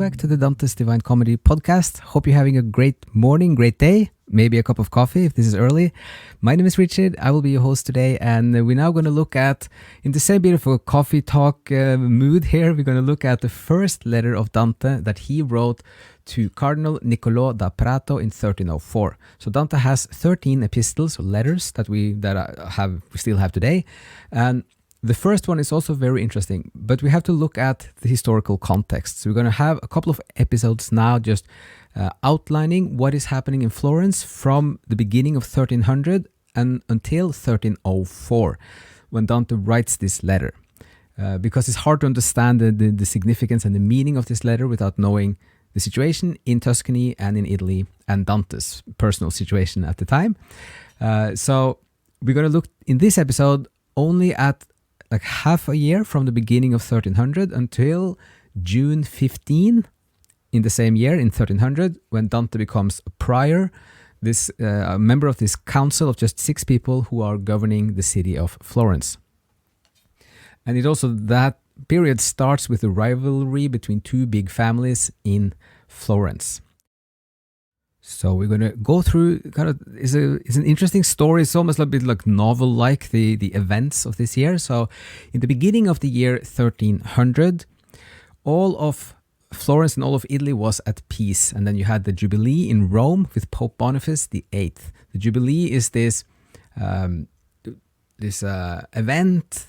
back to the Dantes Divine Comedy podcast. Hope you're having a great morning, great day, maybe a cup of coffee if this is early. My name is Richard. I will be your host today, and we're now going to look at, in the same beautiful coffee talk mood here, we're going to look at the first letter of Dante that he wrote to Cardinal Niccolò da Prato in 1304. So Dante has 13 epistles or letters that we still have today, and the first one is also very interesting, but we have to look at the historical context. So we're going to have a couple of episodes now just outlining what is happening in Florence from the beginning of 1300 and until 1304, when Dante writes this letter. Because it's hard to understand the significance and the meaning of this letter without knowing the situation in Tuscany and in Italy and Dante's personal situation at the time. So we're going to look in this episode only at like half a year from the beginning of 1300 until June 15 in the same year, in 1300, when Dante becomes a prior, a member of this council of just 6 people who are governing the city of Florence. And that period starts with a rivalry between 2 big families in Florence. So we're going to go through it's an interesting story. It's almost a bit like novel-like, the events of this year. So in the beginning of the year 1300, all of Florence and all of Italy was at peace. And then you had the Jubilee in Rome with Pope Boniface VIII. The Jubilee is this event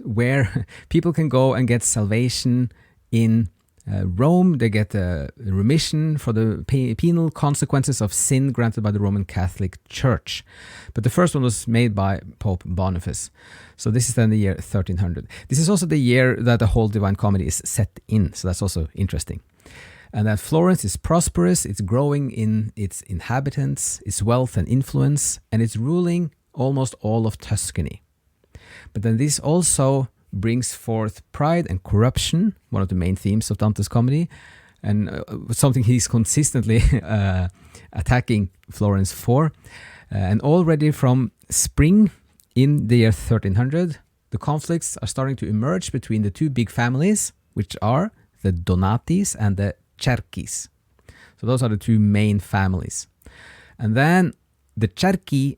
where people can go and get salvation in Rome. They get a remission for the penal consequences of sin granted by the Roman Catholic Church. But the first one was made by Pope Boniface. So this is then the year 1300. This is also the year that the whole Divine Comedy is set in. So that's also interesting. And that Florence is prosperous. It's growing in its inhabitants, its wealth and influence, and it's ruling almost all of Tuscany. But then this also brings forth pride and corruption, one of the main themes of Dante's comedy, and something he's consistently attacking Florence for. And already from spring in the year 1300, the conflicts are starting to emerge between the 2 big families, which are the Donatis and the Cerchis. So those are the 2 main families. And then the Cerchi,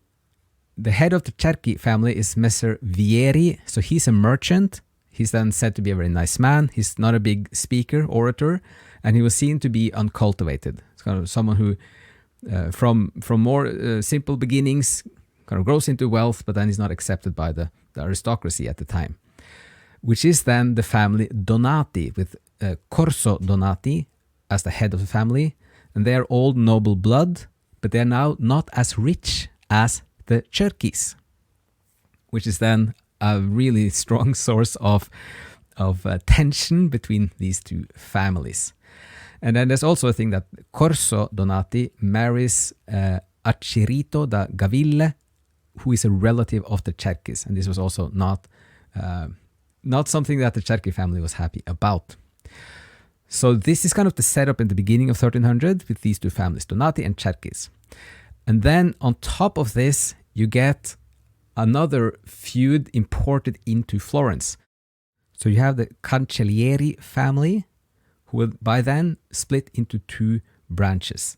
the head of the Cerchi family is Messer Vieri. So he's a merchant. He's then said to be a very nice man. He's not a big speaker, orator, and he was seen to be uncultivated. It's kind of someone who, from more simple beginnings, kind of grows into wealth, but then he's not accepted by the aristocracy at the time, which is then the family Donati, with Corso Donati as the head of the family. And they are all noble blood, but they're now not as rich as the Cerchis, which is then a really strong source of tension between these 2 families. And then there's also a thing that Corso Donati marries Acirito da Gaville, who is a relative of the Cerchis, and this was also not something that the Cerchi family was happy about. So this is kind of the setup in the beginning of 1300 with these 2 families, Donati and Cerchis. And then on top of this, you get another feud imported into Florence. So you have the Cancellieri family, who will by then split into 2 branches.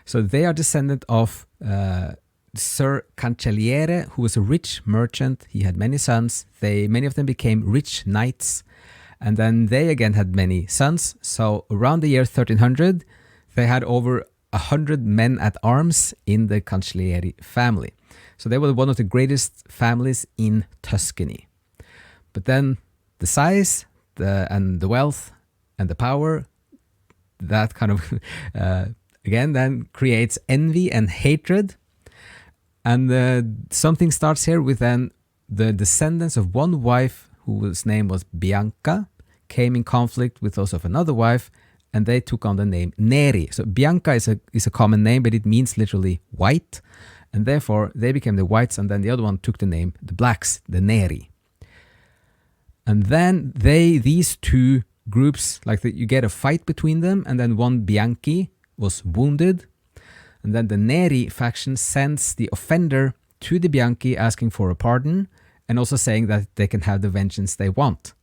So they are descendant of Sir Cancelliere, who was a rich merchant. He had many sons. Many of them became rich knights. And then they again had many sons. So around the year 1300, they had over 100 men at arms in the Cancellieri family. So they were one of the greatest families in Tuscany. But then the size and the wealth and the power, that kind of again then creates envy and hatred. And something starts here with then the descendants of one wife whose name was Bianca came in conflict with those of another wife, and they took on the name Neri. So Bianca is a common name, but it means literally white, and therefore they became the whites, and then the other one took the name the blacks, the Neri. And then these 2 groups, you get a fight between them, and then one Bianchi was wounded, and then the Neri faction sends the offender to the Bianchi asking for a pardon, and also saying that they can have the vengeance they want.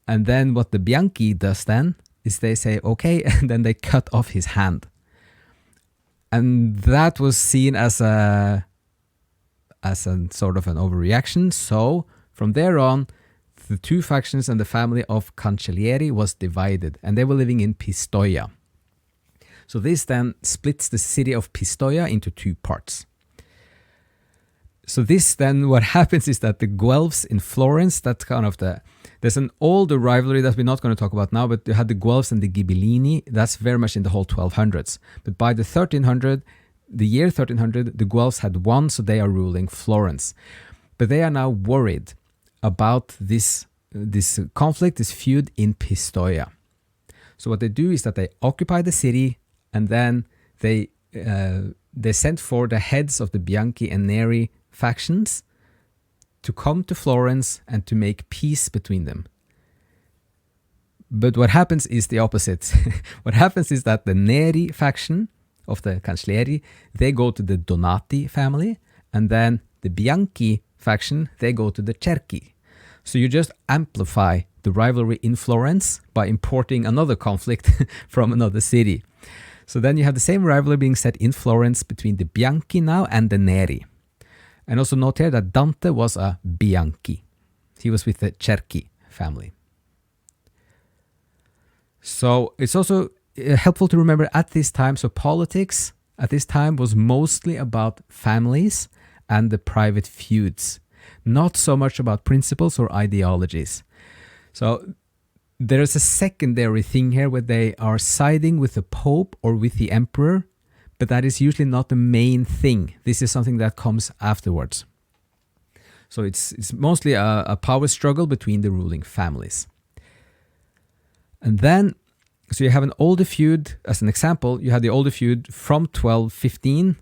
And then what the Bianchi does then is they say, okay, and then they cut off his hand. And that was seen as a sort of an overreaction. So from there on, the two factions and the family of Cancellieri was divided, and they were living in Pistoia. So this then splits the city of Pistoia into two parts. So this then, what happens is that the Guelphs in Florence, that's kind of there's an older rivalry that we're not going to talk about now, but you had the Guelphs and the Ghibellini. That's very much in the whole 1200s. But by the year 1300, the Guelphs had won, so they are ruling Florence. But they are now worried about this conflict, this feud in Pistoia. So what they do is that they occupy the city, and then they sent for the heads of the Bianchi and Neri factions to come to Florence and to make peace between them. But what happens is the opposite. What happens is that the Neri faction of the Cancellieri, they go to the Donati family, and then the Bianchi faction, they go to the Cerchi. So you just amplify the rivalry in Florence by importing another conflict from another city. So then you have the same rivalry being set in Florence between the Bianchi now and the Neri. And also note here that Dante was a Bianchi. He was with the Cerchi family. So it's also helpful to remember at this time, so politics at this time was mostly about families and the private feuds, not so much about principles or ideologies. So there's a secondary thing here where they are siding with the Pope or with the Emperor, but that is usually not the main thing. This is something that comes afterwards. So it's mostly a power struggle between the ruling families. And then, so you have an older feud, as an example, you have the older feud from 1215,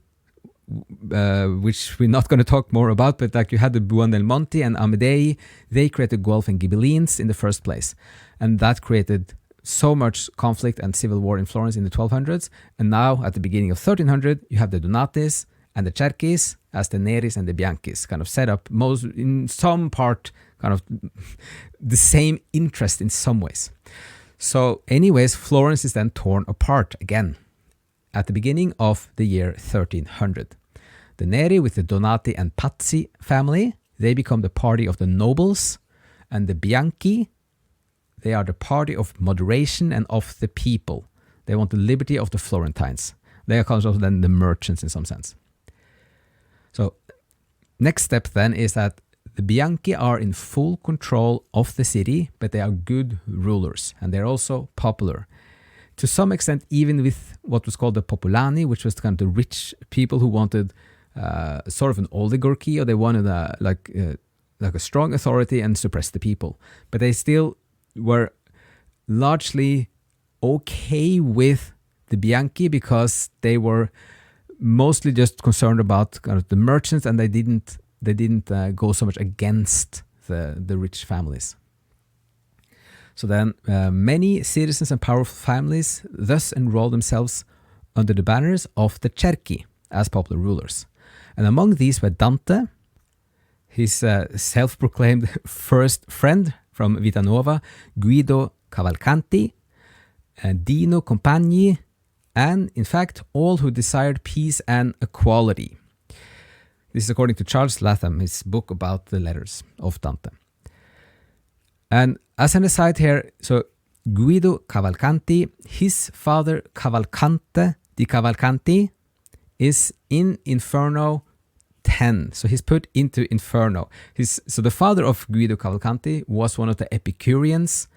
which we're not going to talk more about, but like you had the Buondelmonti and Amedei, they created Guelph and Ghibellines in the first place. And that created so much conflict and civil war in Florence in the 1200s. And now, at the beginning of 1300, you have the Donatis and the Cerchis as the Neris and the Bianchis, kind of set up most, in some part, kind of the same interest in some ways. So anyways, Florence is then torn apart again at the beginning of the year 1300. The Neri with the Donati and Pazzi family, they become the party of the nobles, and the Bianchi, they are the party of moderation and of the people. They want the liberty of the Florentines. They are kind of then the merchants in some sense. So next step then is that the Bianchi are in full control of the city, but they are good rulers, and they're also popular. To some extent, even with what was called the Popolani, which was kind of the rich people who wanted sort of an oligarchy, or they wanted like a strong authority and suppress the people. But they still were largely okay with the Bianchi because they were mostly just concerned about kind of the merchants, and they didn't go so much against the rich families. So then many citizens and powerful families thus enrolled themselves under the banners of the Cerchi as popular rulers. And among these were Dante, his self-proclaimed first friend from Vita Nuova, Guido Cavalcanti, Dino Compagni, and in fact all who desired peace and equality. This is according to Charles Latham, his book about the letters of Dante. And as an aside here, so Guido Cavalcanti, his father Cavalcante di Cavalcanti is in Inferno 10. So he's put into Inferno. So the father of Guido Cavalcanti was one of the Epicureans,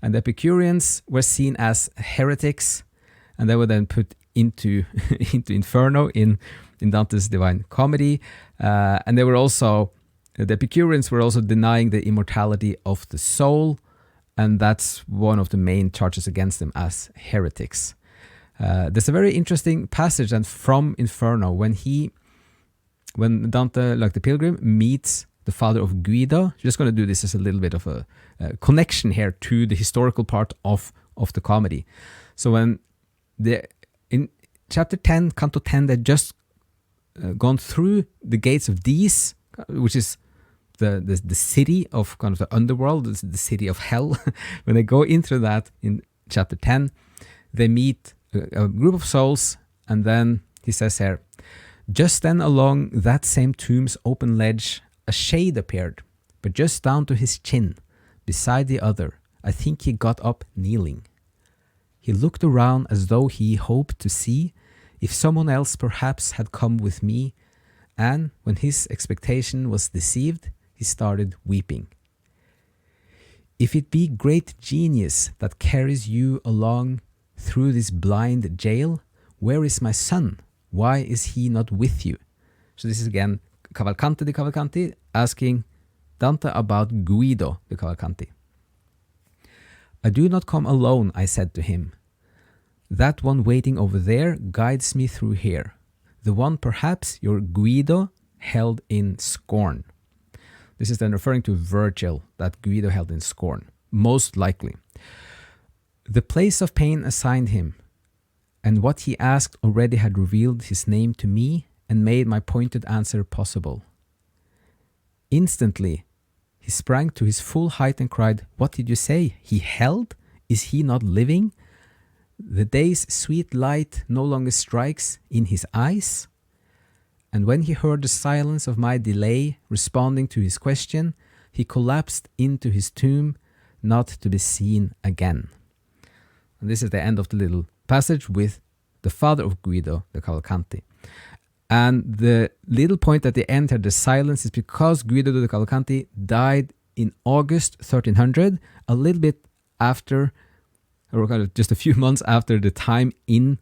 and the Epicureans were seen as heretics, and they were then put into Inferno in Dante's Divine Comedy. And they were also, the Epicureans were also denying the immortality of the soul, and that's one of the main charges against them as heretics. There's a very interesting passage and from Inferno when Dante, like the pilgrim, meets the father of Guido. Just going to do this as a little bit of a connection here to the historical part of the comedy. So when in chapter 10, Canto 10, they just gone through the gates of Dis, which is the city of kind of the underworld, the city of hell. When they go into that in chapter 10, they meet a group of souls, and then he says here, just then along that same tomb's open ledge, a shade appeared, but just down to his chin, beside the other. I think he got up kneeling. He looked around as though he hoped to see if someone else perhaps had come with me, and when his expectation was deceived, he started weeping. If it be great genius that carries you along through this blind jail, where is my son? Why is he not with you? So this is again Cavalcante di Cavalcanti asking Dante about Guido di Cavalcanti. I do not come alone, I said to him. That one waiting over there guides me through here. The one perhaps your Guido held in scorn. This is then referring to Virgil, that Guido held in scorn, most likely. The place of pain assigned him, and what he asked already had revealed his name to me and made my pointed answer possible. Instantly, he sprang to his full height and cried, What did you say? He held? Is he not living? The day's sweet light no longer strikes in his eyes? And when he heard the silence of my delay responding to his question, he collapsed into his tomb, not to be seen again. And this is the end of the little passage with the father of Guido, the Cavalcanti. And the little point at the end here, the silence, is because Guido de Cavalcanti died in August 1300, a little bit after, or kind of just a few months after the time in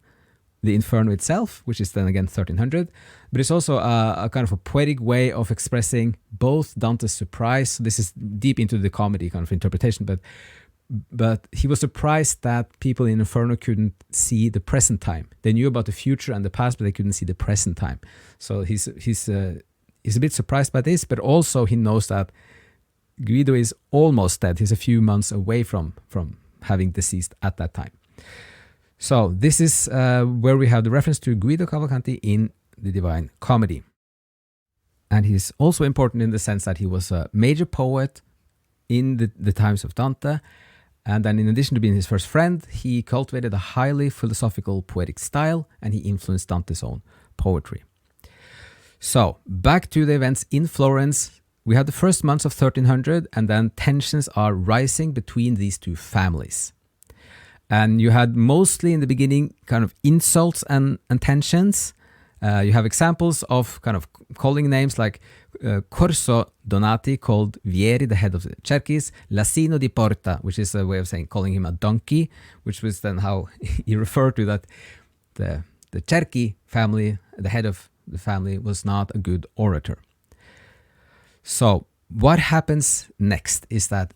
the Inferno itself, which is then again 1300. But it's also a kind of a poetic way of expressing both Dante's surprise. So this is deep into the comedy kind of interpretation, but he was surprised that people in Inferno couldn't see the present time. They knew about the future and the past, but they couldn't see the present time. So he's a bit surprised by this, but also he knows that Guido is almost dead. He's a few months away from having deceased at that time. So this is where we have the reference to Guido Cavalcanti in the Divine Comedy. And he's also important in the sense that he was a major poet in the times of Dante. And then in addition to being his first friend, he cultivated a highly philosophical poetic style, and he influenced Dante's own poetry. So back to the events in Florence. We have the first months of 1300, and then tensions are rising between these two families. And you had mostly in the beginning kind of insults and tensions. You have examples of kind of calling names like Corso Donati called Vieri, the head of the Cerchis, L'Asino di Porta, which is a way of saying calling him a donkey, which was then how he referred to that the Cerchi family, the head of the family, was not a good orator. So what happens next is that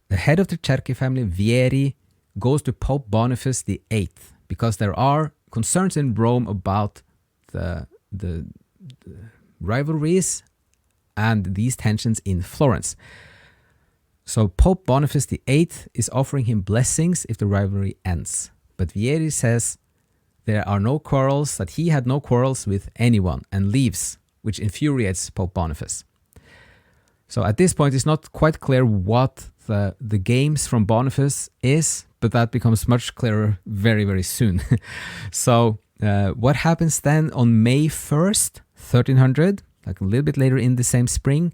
the head of the Cerchi family, Vieri, goes to Pope Boniface VIII because there are concerns in Rome about the rivalries and these tensions in Florence. So Pope Boniface VIII is offering him blessings if the rivalry ends. But Vieri says there are no quarrels, that he had no quarrels with anyone, and leaves, which infuriates Pope Boniface. So at this point, it's not quite clear what the games from Boniface is, but that becomes much clearer very, very soon. So what happens then on May 1st, 1300, like a little bit later in the same spring,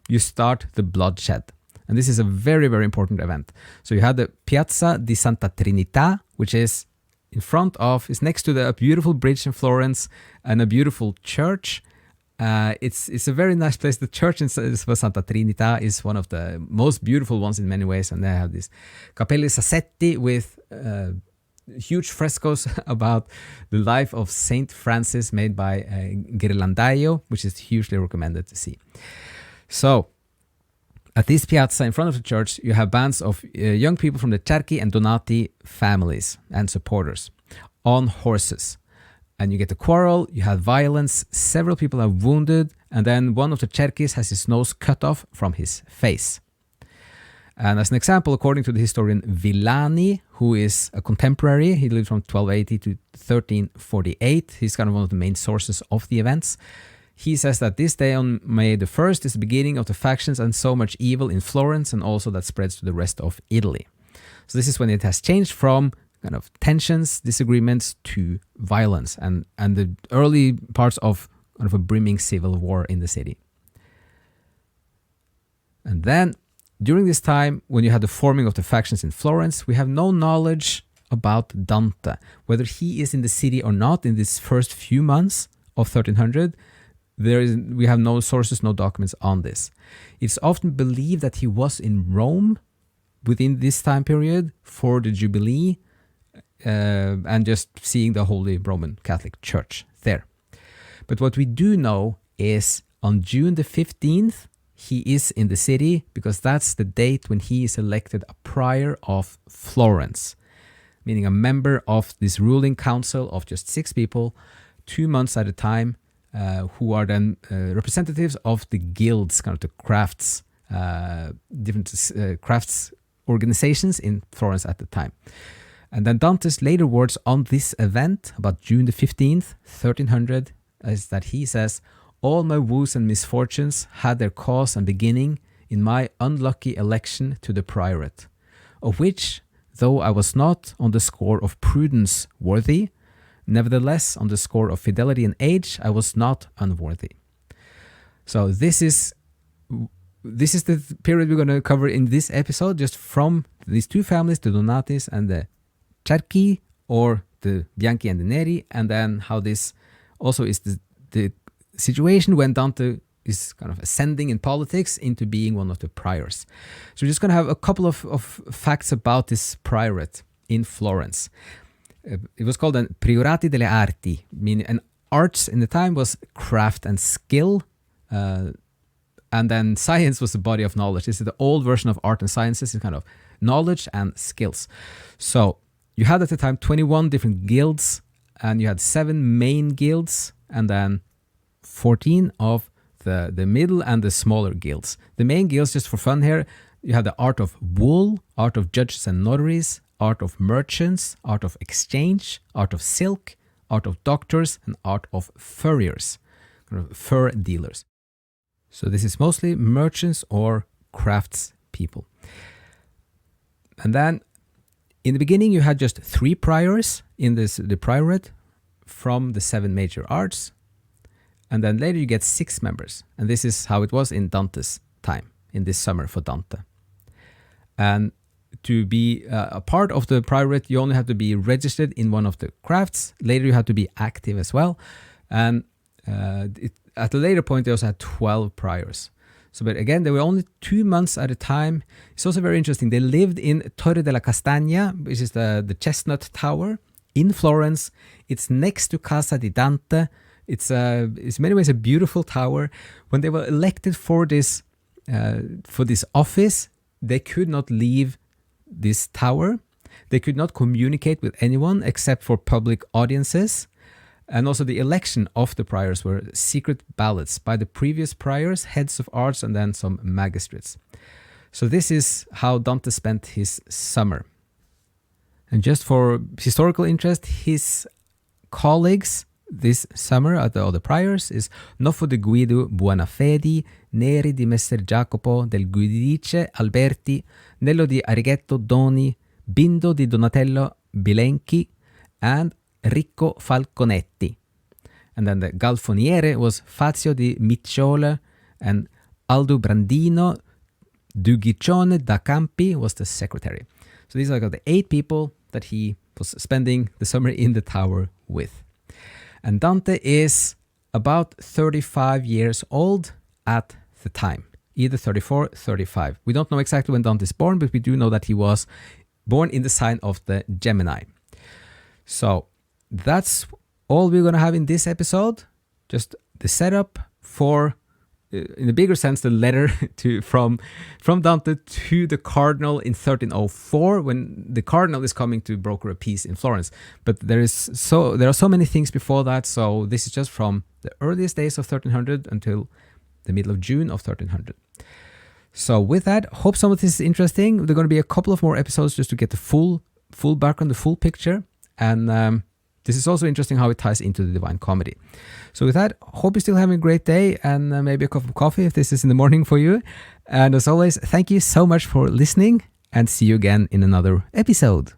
you start the bloodshed. And this is a very, very important event. So you had the Piazza di Santa Trinità, which is is next to the beautiful bridge in Florence and a beautiful church. It's a very nice place. The church in Santa Trinità is one of the most beautiful ones in many ways, and they have these Cappelle Sassetti with huge frescoes about the life of Saint Francis made by Ghirlandaio, which is hugely recommended to see. So at this piazza in front of the church, you have bands of young people from the Cerchi and Donati families and supporters on horses. And you get a quarrel, you have violence, several people are wounded, and then one of the Cerchis has his nose cut off from his face. And as an example, according to the historian Villani, who is a contemporary, he lived from 1280 to 1348, he's kind of one of the main sources of the events. He says that this day on May the 1st is the beginning of the factions and so much evil in Florence, and also that spreads to the rest of Italy. So this is when it has changed from kind of tensions, disagreements to violence, and the early parts of kind of a brimming civil war in the city. And then during this time, when you had the forming of the factions in Florence, we have no knowledge about Dante, whether he is in the city or not in these first few months of 1300. We have no sources, no documents on this. It's often believed that he was in Rome within this time period for the Jubilee, and just seeing the Holy Roman Catholic Church there. But what we do know is on June the 15th, he is in the city, because that's the date when he is elected a prior of Florence, meaning a member of this ruling council of just 6 people, 2 months at a time, who are then representatives of the guilds, kind of the crafts, different crafts organizations in Florence at the time. And then Dante's later words on this event, about June the 15th, 1300, is that he says, "All my woes and misfortunes had their cause and beginning in my unlucky election to the priorate, of which, though I was not on the score of prudence worthy, nevertheless on the score of fidelity and age I was not unworthy." So this is the period we're going to cover in this episode, just from these 2 families, the Donatis and the Cerchi, or the Bianchi and the Neri, and then how this also is the situation when Dante is kind of ascending in politics into being one of the priors. So we're just going to have a couple of facts about this priorate in Florence. It was called an Priorati delle Arti, meaning, and arts in the time was craft and skill, and then science was the body of knowledge. This is the old version of art and sciences, is kind of knowledge and skills. So you had at the time 21 different guilds, and you had 7 main guilds, and then 14 of the middle and the smaller guilds. The main guilds, just for fun here, you have the art of wool, art of judges and notaries, art of merchants, art of exchange, art of silk, art of doctors, and art of furriers, kind of fur dealers. So this is mostly merchants or crafts people. And then in the beginning, you had just 3 priors in the priorate from the 7 major arts. And then later you get 6 members. And this is how it was in Dante's time, in this summer for Dante. And to be a part of the priorate, you only have to be registered in one of the crafts. Later you have to be active as well. And at a later point, they also had 12 priors. So, but again, they were only 2 months at a time. It's also very interesting. They lived in Torre della Castagna, which is the Chestnut Tower in Florence. It's next to Casa di Dante. It's in many ways a beautiful tower. When they were elected for this office, they could not leave this tower. They could not communicate with anyone except for public audiences. And also the election of the priors were secret ballots by the previous priors, heads of arts, and then some magistrates. So this is how Dante spent his summer. And just for historical interest, his colleagues this summer at the other priors is Noffo de Guido Buonafedi, Neri di Messer Jacopo del Guidice Alberti, Nello di Arighetto Doni, Bindo di Donatello Bilenchi, and Ricco Falconetti. And then the Galfoniere was Fazio di Micciole, and Aldo Brandino Dugiccione da Campi was the secretary. So these are the 8 people that he was spending the summer in the tower with. And Dante is about 35 years old at the time, either 34, 35. We don't know exactly when Dante is born, but we do know that he was born in the sign of the Gemini. So that's all we're going to have in this episode. Just the setup for, in a bigger sense, the letter from Dante to the Cardinal in 1304, when the Cardinal is coming to broker a peace in Florence. But there are so many things before that, so this is just from the earliest days of 1300 until the middle of June of 1300. So with that, hope some of this is interesting. There are going to be a couple of more episodes just to get the full background, the full picture. And this is also interesting how it ties into the Divine Comedy. So with that, hope you're still having a great day, and maybe a cup of coffee if this is in the morning for you. And as always, thank you so much for listening, and see you again in another episode.